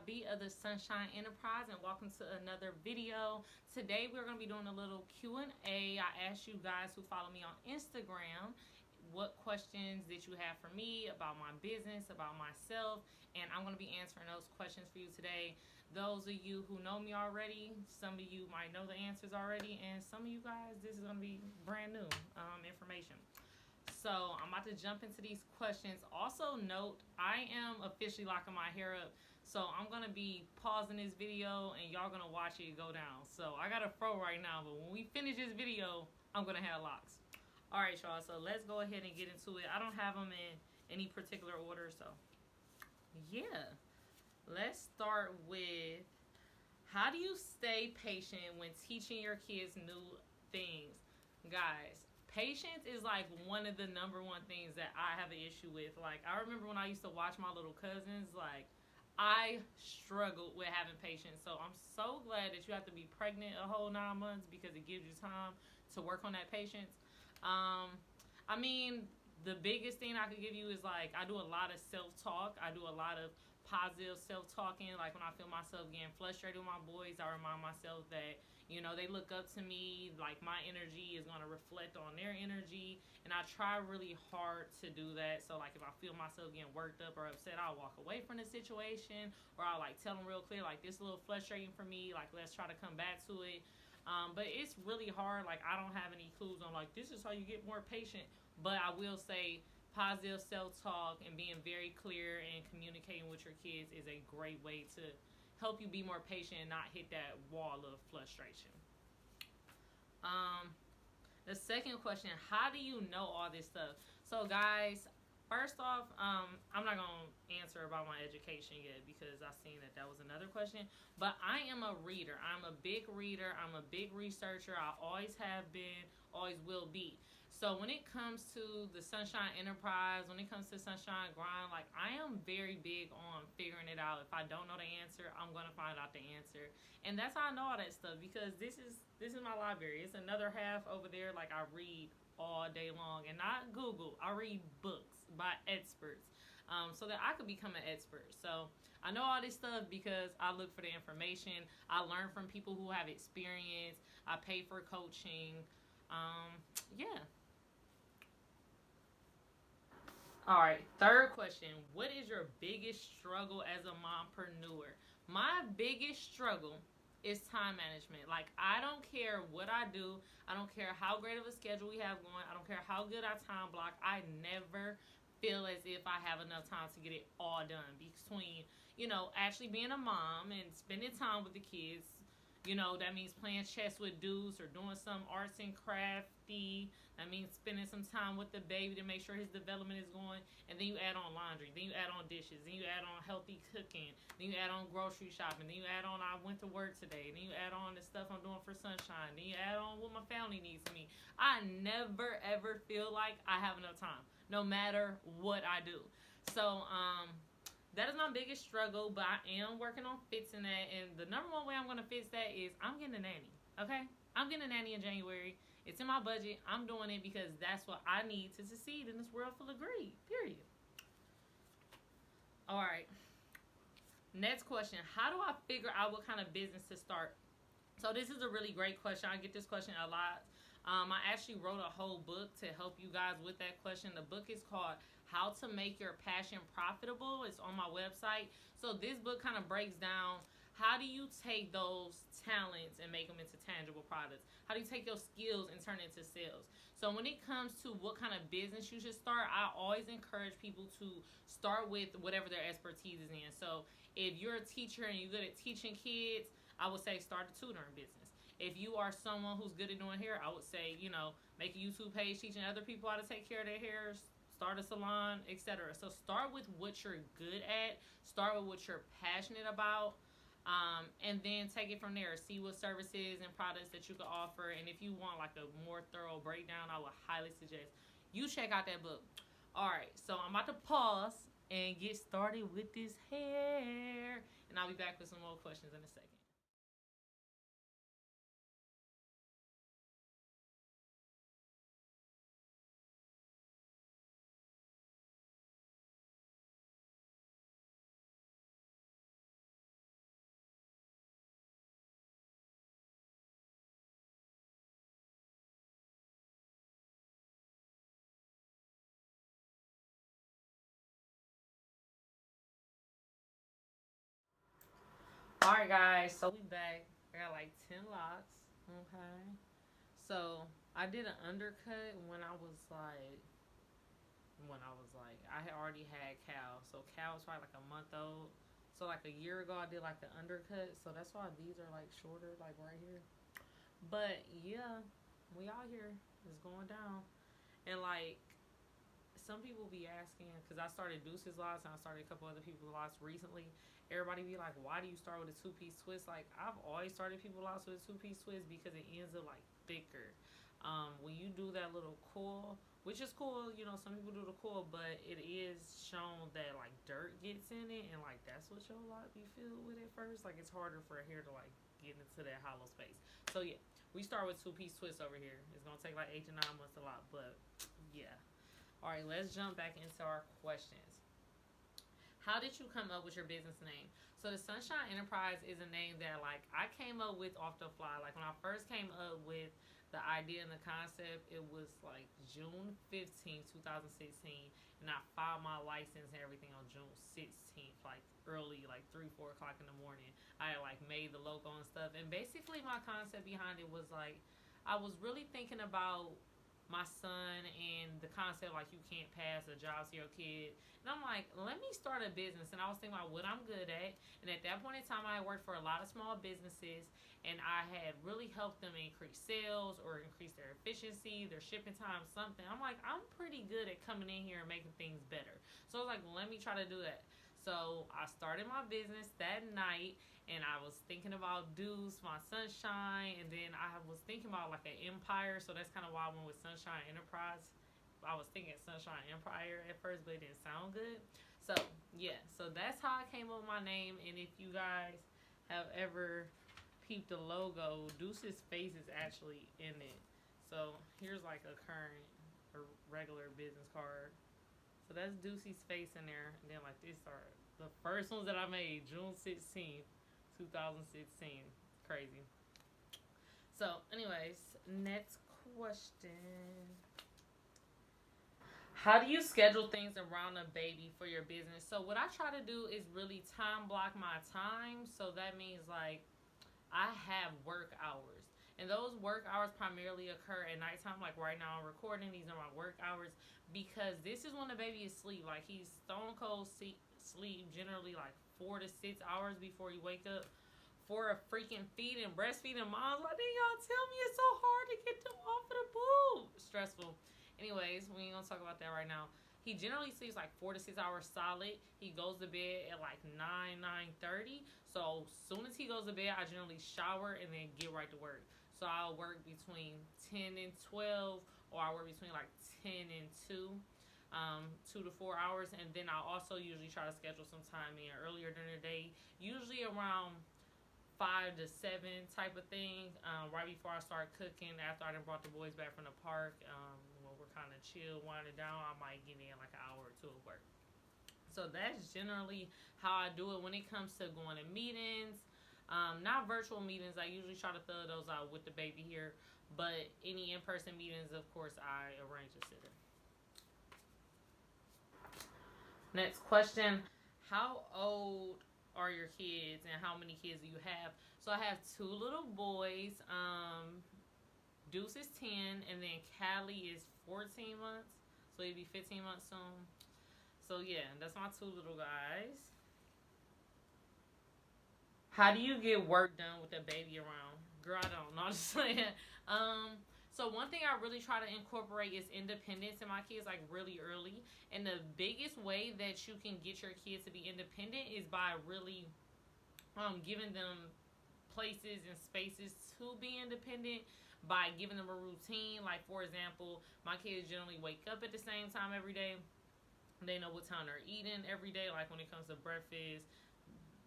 B of the Sonshine Enterprise, and welcome to another video. Today we're going to be doing a little Q&A. I asked you guys who follow me on Instagram what questions did you have for me about my business, about myself, and I'm going to be answering those questions for you today. Those of you who know me already, some of you might know the answers already, and some of you guys, this is going to be brand new information. So I'm about to jump into these questions. Also note, I am officially locking my hair up. So I'm going to be pausing this video and y'all going to watch it go down. So I got a fro right now, but when we finish this video, I'm going to have locks. All right, y'all. So let's go ahead and get into it. I don't have them in any particular order. So yeah, let's start with, how do you stay patient when teaching your kids new things? Guys, patience is like one of the number one things that I have an issue with. Like, I remember when I used to watch my little cousins, like, I struggled with having patience. So I'm so glad that you have to be pregnant a whole 9 months because it gives you time to work on that patience. I mean, the biggest thing I could give you is, like, I do a lot of self-talk. I do a lot of positive self-talking. Like, when I feel myself getting frustrated with my boys, I remind myself that, you know, they look up to me, like my energy is going to reflect on their energy, and I try really hard to do that. So, like, if I feel myself getting worked up or upset, I'll walk away from the situation, or I'll, like, tell them real clear, like, this is a little frustrating for me, like, let's try to come back to it. But it's really hard. Like, I don't have any clues on, like, this is how you get more patient, but I will say positive self-talk and being very clear and communicating with your kids is a great way to help you be more patient and not hit that wall of frustration. The second question, how do you know all this stuff? So, guys, first off, I'm not going to answer about my education yet because I seen that was another question. But I am a reader. I'm a big reader. I'm a big researcher. I always have been, always will be. So when it comes to the Sonshine Enterprise, when it comes to Sonshine Grind, like, I am very big on figuring it out. If I don't know the answer, I'm going to find out the answer. And that's how I know all that stuff, because this is my library. It's another half over there. Like, I read all day long, and not Google. I read books by experts, so that I could become an expert. So I know all this stuff because I look for the information. I learn from people who have experience. I pay for coaching. Yeah. All right, third question. What is your biggest struggle as a mompreneur? My biggest struggle is time management. Like, I don't care what I do. I don't care how great of a schedule we have going. I don't care how good I time block. I never feel as if I have enough time to get it all done between, you know, actually being a mom and spending time with the kids. You know, that means playing chess with dudes or doing some arts and crafty. That means spending some time with the baby to make sure his development is going. And then you add on laundry. Then you add on dishes. Then you add on healthy cooking. Then you add on grocery shopping. Then you add on, I went to work today. Then you add on the stuff I'm doing for Sonshine. Then you add on what my family needs from me. I never, ever feel like I have enough time, no matter what I do. So, that is my biggest struggle, but I am working on fixing that. And the number one way I'm going to fix that is I'm getting a nanny, okay? I'm getting a nanny in January. It's in my budget. I'm doing it because that's what I need to succeed in this world full of greed, period. All right. Next question. How do I figure out what kind of business to start? So this is a really great question. I get this question a lot. I actually wrote a whole book to help you guys with that question. The book is called How to Make Your Passion Profitable. It's on my website. So this book kind of breaks down, how do you take those talents and make them into tangible products? How do you take your skills and turn it into sales? So when it comes to what kind of business you should start, I always encourage people to start with whatever their expertise is in. So if you're a teacher and you're good at teaching kids, I would say start a tutoring business. If you are someone who's good at doing hair, I would say, you know, make a YouTube page teaching other people how to take care of their hair, start a salon, etc. So start with what you're good at, start with what you're passionate about, and then take it from there. See what services and products that you can offer. And if you want, like, a more thorough breakdown, I would highly suggest you check out that book. All right, so I'm about to pause and get started with this hair, and I'll be back with some more questions in a second. Alright, guys, so we back. I got like 10 locks. Okay. So I did an undercut when I was like, I had already had Cal. So Cal was probably like a month old. So like a year ago, I did like the undercut. So that's why these are like shorter, like right here. But yeah, we out here. It's going down. And like some people be asking, because I started Deuce's lots and I started a couple other people's lots recently. Everybody be like, why do you start with a two-piece twist? Like, I've always started people lots with a two-piece twist because it ends up like thicker. When you do that little coil, which is cool, you know, some people do the coil, but it is shown that like dirt gets in it, and like that's what your lot be filled with at first. Like, it's harder for a hair to like get into that hollow space. So yeah, we start with two-piece twist over here. It's gonna take like 8 to 9 months a lot, but yeah. All right, let's jump back into our questions. How did you come up with your business name? So the Sonshine Enterprise is a name that like I came up with off the fly. Like when I first came up with the idea and the concept, it was like June 15th, 2016, and I filed my license and everything on June 16th, like early, like 3, 4 o'clock in the morning. I had like made the logo and stuff, and basically my concept behind it was like I was really thinking about my son and the concept like you can't pass a job to your kid. And I'm like, let me start a business. And I was thinking about what I'm good at. And at that point in time, I worked for a lot of small businesses, and I had really helped them increase sales or increase their efficiency, their shipping time, something. I'm like, I'm pretty good at coming in here and making things better. So I was like, let me try to do that. So I started my business that night, and I was thinking about Deuce, my Sonshine, and then I was thinking about like an empire. So that's kind of why I went with Sonshine Enterprise. I was thinking Sonshine Empire at first, but it didn't sound good. So yeah, so that's how I came up with my name. And if you guys have ever peeped the logo, Deuce's face is actually in it. So here's like a current or regular business card. So that's Deuce's face in there, and then like these are the first ones that I made, June 16th, 2016. Crazy. So, anyways, next question. How do you schedule things around a baby for your business? So, what I try to do is really time block my time. So, that means like I have work hours. And those work hours primarily occur at nighttime. Like right now, I'm recording. These are my work hours because this is when the baby is asleep. Like he's stone cold sleep generally like 4 to 6 hours before you wake up. For a freaking feeding, breastfeeding moms, like, did y'all tell me it's so hard to get them off of the boob? Stressful. Anyways, we ain't gonna talk about that right now. He generally sleeps like 4 to 6 hours solid. He goes to bed at like 9, 9:30. So as soon as he goes to bed, I generally shower and then get right to work. So I'll work between 10 and 12, or I work between like 10 and 2, 2 to 4 hours. And then I also usually try to schedule some time in earlier during the day, usually around 5 to 7 type of thing, right before I start cooking. After I done brought the boys back from the park, when we're kind of chill, winding down, I might get in like an hour or two of work. So that's generally how I do it when it comes to going to meetings. Not virtual meetings. I usually try to fill those out with the baby here. But any in-person meetings, of course, I arrange a sitter. Next question. How old are your kids and how many kids do you have? So I have 2 little boys. Deuce is 10, and then Callie is 14 months. So he'll be 15 months soon. So yeah, that's my 2 little guys. How do you get work done with a baby around? Girl, I don't know. I'm just saying. So one thing I really try to incorporate is independence in my kids, like really early. And the biggest way that you can get your kids to be independent is by really giving them places and spaces to be independent, by giving them a routine. Like for example, my kids generally wake up at the same time every day. They know what time they're eating every day. Like when it comes to breakfast,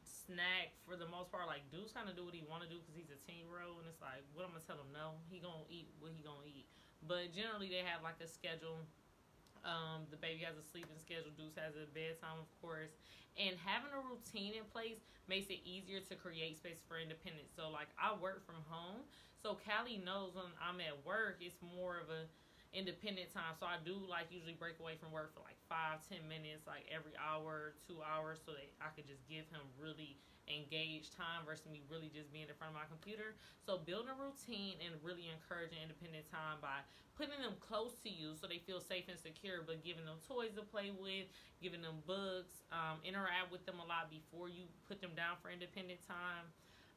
snack, for the most part, like Deuce kind of do what he want to do because he's a teen-year-old, and it's like, what I'm gonna tell him? No, he gonna eat what he gonna eat. But generally, they have like a schedule. The baby has a sleeping schedule. Deuce has a bedtime, of course. And having a routine in place makes it easier to create space for independence. So like I work from home, so Callie knows when I'm at work, it's more of a independent time. So I do like usually break away from work for like 5-10 minutes, like every hour, 2 hours, so that I could just give him really engaged time versus me really just being in front of my computer. So building a routine and really encouraging independent time by putting them close to you so they feel safe and secure, but giving them toys to play with, giving them books, interact with them a lot before you put them down for independent time.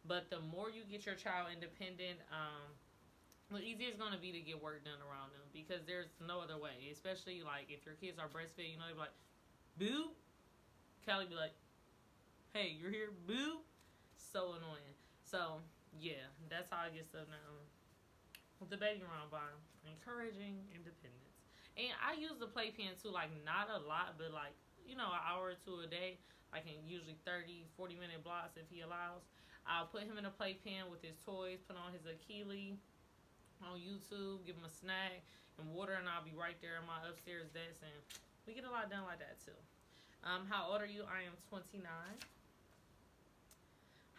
But the more you get your child independent, the easier it's going to be to get work done around them, because there's no other way. Especially like if your kids are breastfed, they be like, boo. Callie be like, hey, you're here, boo. So annoying. So yeah, that's how I get stuff now. With the baby around, by encouraging independence. And I use the playpen too, like not a lot, but like, an hour or two a day, like in usually 30-40 minute blocks if he allows. I'll put him in a playpen with his toys, put on his Achilles on YouTube, give him a snack and water, and I'll be right there in my upstairs desk, and we get a lot done like that too. How old are you? I am 29.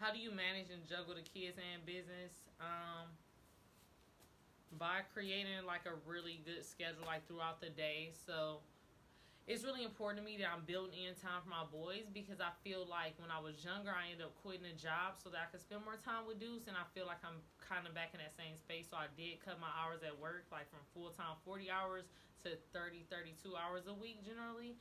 How do you manage and juggle the kids and business? By creating like a really good schedule like throughout the day. So it's really important to me that I'm building in time for my boys, because I feel like when I was younger, I ended up quitting a job so that I could spend more time with Deuce, and I feel like I'm kind of back in that same space. So I did cut my hours at work, like from full-time 40 hours to 30-32 hours a week generally.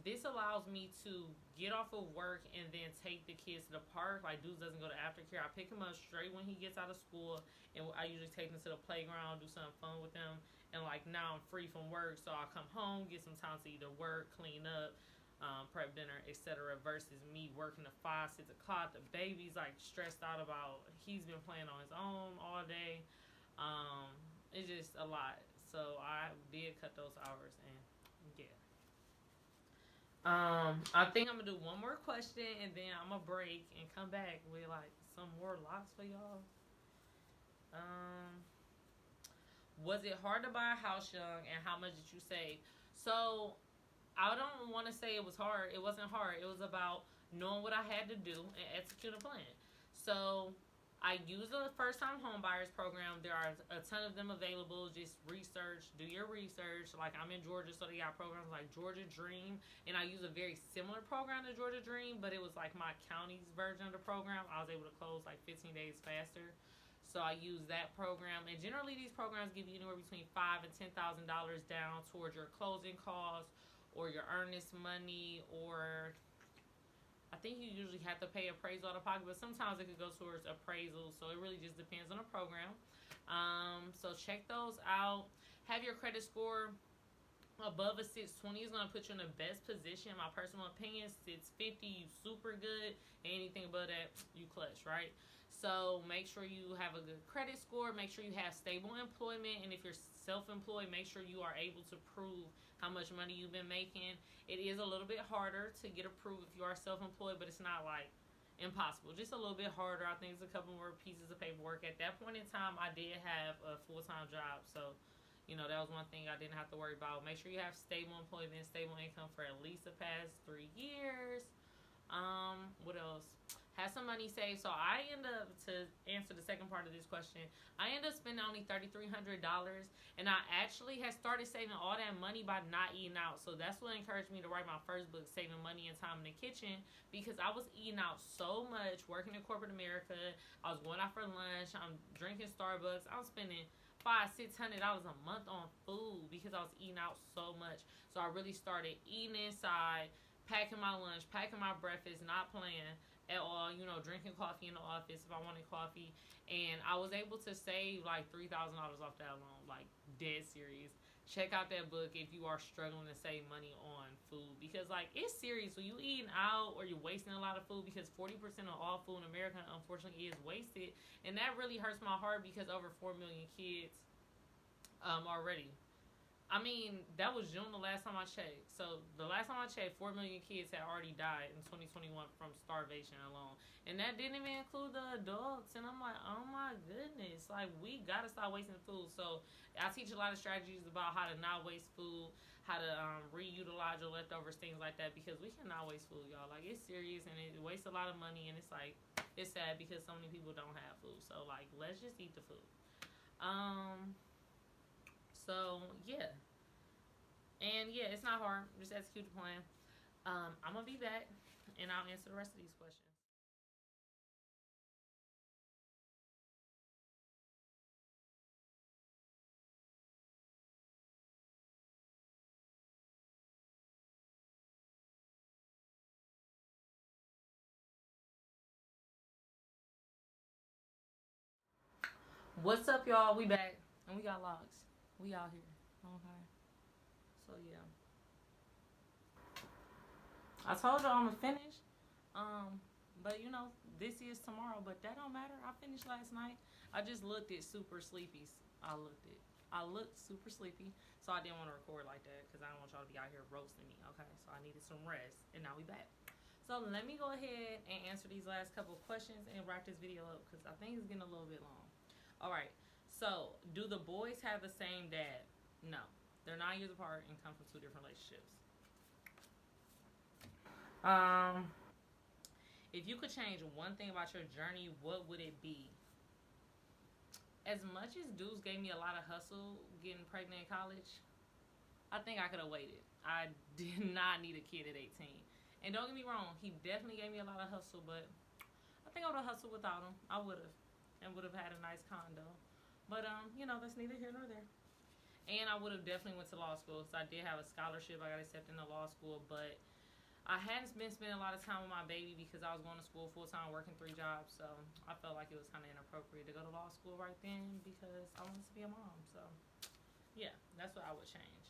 This allows me to get off of work and then take the kids to the park. Like Deuce doesn't go to aftercare. I pick him up straight when he gets out of school, and I usually take them to the playground, do something fun with them. And like now I'm free from work, so I'll come home, get some time to either work, clean up, prep dinner, etc. Versus me working to 5-6 o'clock. The baby's like stressed out about, he's been playing on his own all day. It's just a lot. So I did cut those hours, and yeah. I think I'm gonna do one more question, and then I'm gonna break and come back with like some more locks for y'all. Was it hard to buy a house young, and how much did you save? So I don't want to say it was hard. It wasn't hard. It was about knowing what I had to do and execute a plan. So I use the first time home buyers program. There are a ton of them available. Just research, do your research. Like I'm in Georgia, so they got programs like Georgia Dream, and I use a very similar program to Georgia Dream, but it was like my county's version of the program. I was able to close like 15 days faster. So I use that program, and generally these programs give you anywhere between $5,000 and $10,000 down towards your closing costs or your earnest money, or I think you usually have to pay appraisal out of pocket, but sometimes it could go towards appraisal. So it really just depends on the program. So check those out. Have your credit score above a 620 is going to put you in the best position. My personal opinion, 650, you super good. Anything above that, you clutch, right? So make sure you have a good credit score. Make sure you have stable employment. And if you're self-employed, make sure you are able to prove how much money you've been making. It is a little bit harder to get approved if you are self-employed, but it's not like impossible. Just a little bit harder. I think it's a couple more pieces of paperwork. At that point in time, I did have a full-time job. So, that was one thing I didn't have to worry about. Make sure you have stable employment, stable income for at least the past 3 years. What else? Have some money saved. So I end up, to answer the second part of this question, I end up spending only $3,300, and I actually had started saving all that money by not eating out. So that's what encouraged me to write my first book, Saving Money and Time in the Kitchen, because I was eating out so much, working in corporate America. I was going out for lunch. I'm drinking Starbucks. I was spending $500-$600 a month on food because I was eating out so much. So I really started eating inside, packing my lunch, packing my breakfast, not playing at all, drinking coffee in the office if I wanted coffee. And I was able to save like $3,000 off that alone, like dead serious. Check out that book if you are struggling to save money on food, because like it's serious when you eating out or you're wasting a lot of food, because 40% of all food in America unfortunately is wasted. And that really hurts my heart, because over 4 million kids already. I mean, that was June the last time I checked. So the last time I checked, 4 million kids had already died in 2021 from starvation alone. And that didn't even include the adults. And I'm like, oh my goodness. Like, we got to stop wasting food. So I teach a lot of strategies about how to not waste food, how to reutilize your leftovers, things like that. Because we cannot waste food, y'all. Like, it's serious, and it wastes a lot of money. And it's like, it's sad because so many people don't have food. So, like, let's just eat the food. So yeah, and yeah, it's not hard. Just execute the plan. I'm gonna be back, and I'll answer the rest of these questions. What's up, y'all? We back, and we got logs. We out here. Okay. So yeah, I told y'all I'm gonna finish. But you know, this is tomorrow, but that don't matter. I finished last night. I just looked at super sleepy. I looked super sleepy, so I didn't want to record like that because I don't want y'all to be out here roasting me. Okay, so I needed some rest, and now we back. So let me go ahead and answer these last couple of questions and wrap this video up because I think it's getting a little bit long. All right. So, do the boys have the same dad? No. They're 9 years apart and come from two different relationships. Um, if you could change one thing about your journey, what would it be? As much as dudes gave me a lot of hustle getting pregnant in college, I think I could have waited. I did not need a kid at 18. And don't get me wrong, he definitely gave me a lot of hustle, but I think I would have hustled without him. I would have. And would have had a nice condo. But, you know, that's neither here nor there. And I would have definitely went to law school. So I did have a scholarship. I got accepted into law school. But I hadn't been spending a lot of time with my baby because I was going to school full time, working 3 jobs. So I felt like it was kind of inappropriate to go to law school right then because I wanted to be a mom. So yeah, that's what I would change.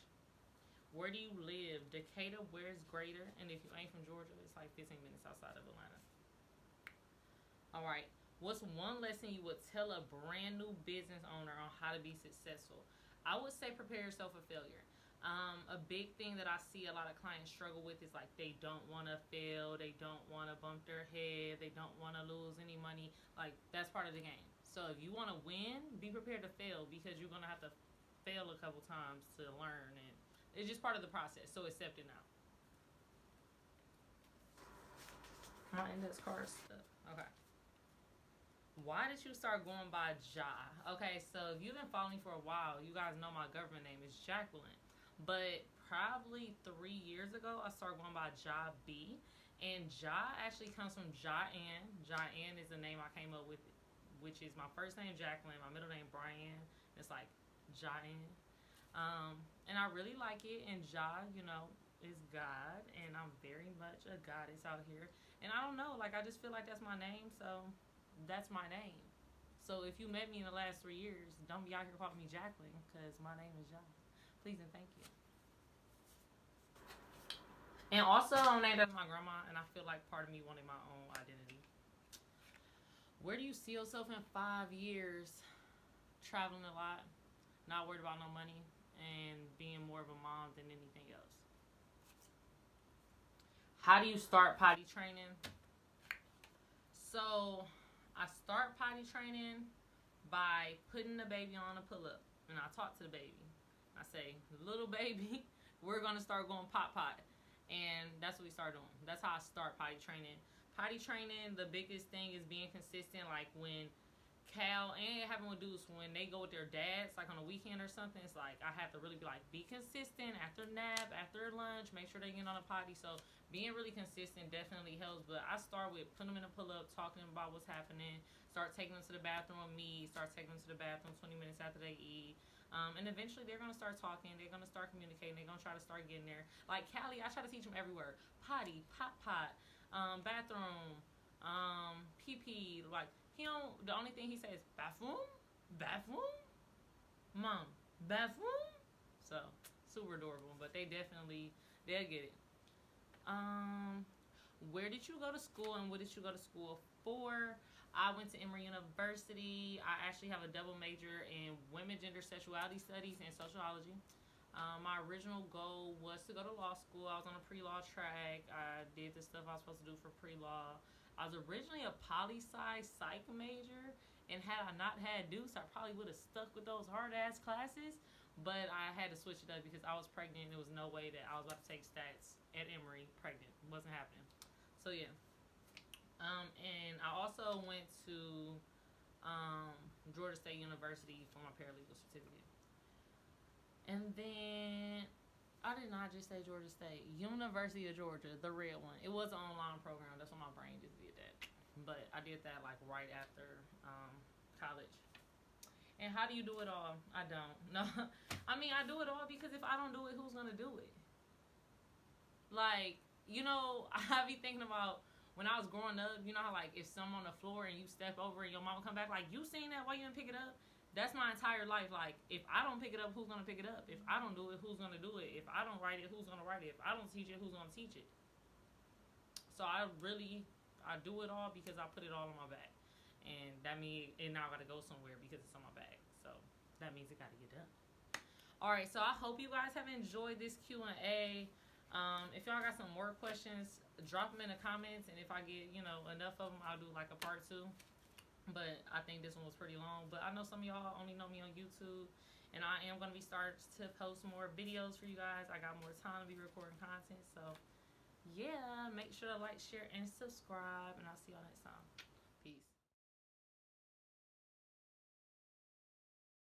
Where do you live? Decatur, where's greater? And if you ain't from Georgia, it's like 15 minutes outside of Atlanta. All right. What's one lesson you would tell a brand new business owner on how to be successful? I would say prepare yourself for failure. A big thing that I see a lot of clients struggle with is like they don't want to fail, they don't want to bump their head, they don't want to lose any money. Like that's part of the game. So if you want to win, be prepared to fail because you're gonna have to fail a couple times to learn, and it's just part of the process. So accept it now. My index card stuff. Okay. Why did you start going by Ja? Okay, so if you've been following me for a while, you guys know my government name is Jacqueline. But probably 3 years ago, I started going by Ja B. And Ja actually comes from Ja Ann. Ja Ann is the name I came up with, which is my first name Jacqueline, my middle name Brian. It's like Ja Ann. And I really like it. And Ja, you know, is God. And I'm very much a goddess out here. And I don't know, like I just feel like that's my name. So that's my name. So if you met me in the last 3 years, don't be out here calling me Jacqueline because my name is John. Please and thank you. And also, I'm named after my grandma, and I feel like part of me wanted my own identity. Where do you see yourself in 5 years? Traveling a lot, not worried about no money, and being more of a mom than anything else. How do you start potty training? So I start potty training by putting the baby on a pull up. And I talk to the baby. I say, little baby, we're going to start going pot pot. And that's what we start doing. That's how I start potty training. Potty training, the biggest thing is being consistent. Like when Cal, and it happened with dudes, when they go with their dads, like on a weekend or something, it's like I have to really be like, be consistent after nap, after lunch, make sure they get on a potty. So being really consistent definitely helps. But I start with putting them in a pull up, talking about what's happening, start taking them to the bathroom with me, start taking them to the bathroom 20 minutes after they eat. And eventually they're going to start talking, they're going to start communicating, they're going to try to start getting there. Like Callie, I try to teach them every word. Potty, pot pot, bathroom, pee pee, like he don't. The only thing he says bathroom, bathroom, mom, bathroom. So super adorable, but they'll get it. Where did you go to school and what did you go to school for? I went to Emory University. I actually have a double major in women, gender, sexuality studies and sociology. My original goal was to go to law school. I was on a pre-law track. I did the stuff I was supposed to do for pre-law. I was originally a poli-sci psych major, and had I not had Deuce, I probably would have stuck with those hard-ass classes, but I had to switch it up because I was pregnant, and there was no way that I was about to take stats at Emory pregnant. It wasn't happening. So, yeah. And I also went to Georgia State University for my paralegal certificate. And then I did not just say Georgia State. University of Georgia, the red one. It was an online program. That's what my brain just did that. But I did that like right after college. And how do you do it all? I don't. No. I mean, I do it all because if I don't do it, who's going to do it? Like, you know, I be thinking about when I was growing up, you know how like if someone on the floor and you step over and your mama come back, like, you seen that? Why you didn't pick it up? That's my entire life. Like, if I don't pick it up, who's going to pick it up? If I don't do it, who's going to do it? If I don't write it, who's going to write it? If I don't teach it, who's going to teach it? So I do it all because I put it all on my back. And that means it now got to go somewhere because it's on my back. So that means it got to get done. All right, so I hope you guys have enjoyed this Q&A. If y'all got some more questions, drop them in the comments. And if I get, you know, enough of them, I'll do like a part 2. But I think this one was pretty long. But I know some of y'all only know me on YouTube. And I am going to be starting to post more videos for you guys. I got more time to be recording content. So, yeah, make sure to like, share, and subscribe. And I'll see y'all next time.